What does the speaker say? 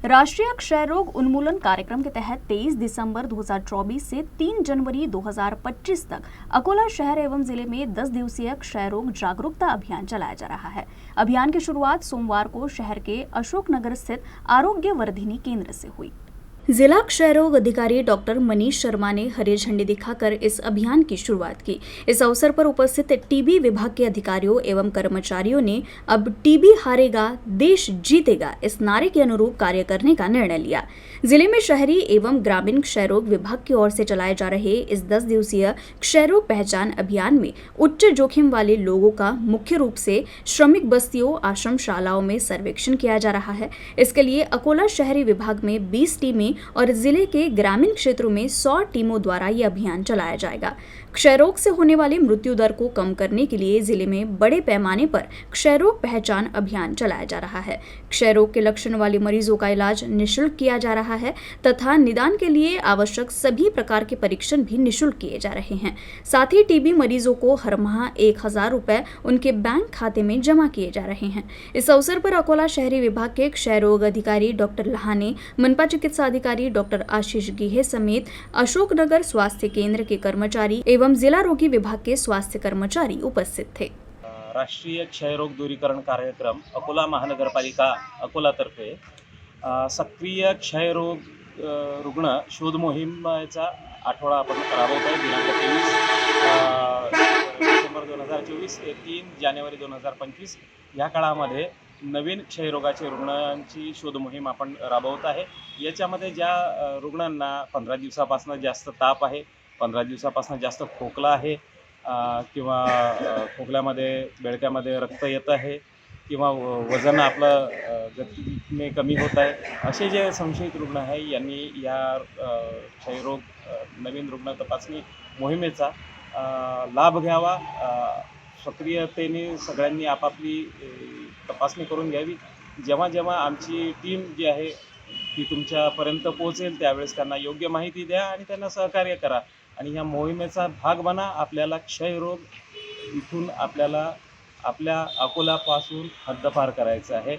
राष्ट्रीय क्षय रोग उन्मूलन कार्यक्रम के तहत 23 दिसंबर 2024 से 3 जनवरी 2025 तक अकोला शहर एवं जिले में 10 दिवसीय क्षय रोग जागरूकता अभियान चलाया जा रहा है। अभियान की शुरुआत सोमवार को शहर के अशोकनगर स्थित आरोग्य वर्धिनी केंद्र से हुई। जिला क्षय रोग अधिकारी डॉक्टर मनीष शर्मा ने हरी झंडी दिखाकर इस अभियान की शुरुआत की। इस अवसर पर उपस्थित टीबी विभाग के अधिकारियों एवं कर्मचारियों ने अब टीबी हारेगा देश जीतेगा इस नारे के अनुरूप कार्य करने का निर्णय लिया। जिले में शहरी एवं ग्रामीण क्षय रोग विभाग की ओर से चलाए जा रहे इस 10 दिवसीय क्षय रोग पहचान अभियान में उच्च जोखिम वाले लोगों का मुख्य रूप से श्रमिक बस्तियों, आश्रमशालाओं में सर्वेक्षण किया जा रहा है। इसके लिए अकोला शहरी विभाग में 20 टीमें और जिले के ग्रामीण क्षेत्रों में 100 टीमों द्वारा ये अभियान चलाया जाएगा। क्षय रोग से होने वाली मृत्यु दर को कम करने के लिए जिले में बड़े पैमाने पर क्षय रोग पहचान अभियान चलाया जा रहा है। क्षय रोग के लक्षण वाले मरीजों का इलाज निःशुल्क किया जा रहा है तथा निदान के लिए आवश्यक सभी प्रकार के परीक्षण भी निःशुल्क किए जा रहे हैं। साथ ही टीबी मरीजों को हर माह 1000 रुपए उनके बैंक खाते में जमा किए जा रहे हैं। इस अवसर पर अकोला शहरी विभाग के क्षय रोग अधिकारी डॉक्टर लहाने, मनपा चिकित्सा अधिकारी डॉक्टर आशीष गिहे समेत अशोकनगर स्वास्थ्य केंद्र के कर्मचारी एवं जिला रोगी विभाग के स्वास्थ्य कर्मचारी उपस्थित थे। राष्ट्रीय क्षय रोग दूरीकरण कार्यक्रम अकोला महानगरपालिका अकोलातर्फे सक्रिय क्षय रोग रुग्ण शोध मोहिमेचा आठवडा आपण राबवत आहे। दिनांक 23 डिसेंबर 2024 ते 3 जानेवारी 2025 या काळामध्ये नवीन क्षयरोगाचे रुग्णांची शोध मोहीम आपण राबवत आहे। याच्यामध्ये ज्या रुग्णांना 15 दिवसापासून जास्त ताप आहे, 15 दिवसापासून जास्त खोकला आहे किंवा खोकल्यामध्ये बेळक्यामध्ये रक्त येत आहे किंवा वजन आपलं गतीने कमी होत आहे, असे जे संशयित रुग्ण आहे यांनी या क्षयरोग नवीन रुग्ण तपासणी मोहिमेचा लाभ घ्यावा। सक्रियतेने सगळ्यांनी आपापली तपासणी करून घ्यावी। जेव्हा जेव्हा आमची टीम जी आहे ती तुमच्यापर्यंत पोहोचेल त्यावेळेस त्यांना योग्य माहिती द्या आणि त्यांना सहकार्य करा आणि ह्या मोहिमेचा भाग बना। आपल्याला क्षयरोग इथून आपल्याला आपल्या अकोलापासून हद्दपार करायचं आहे।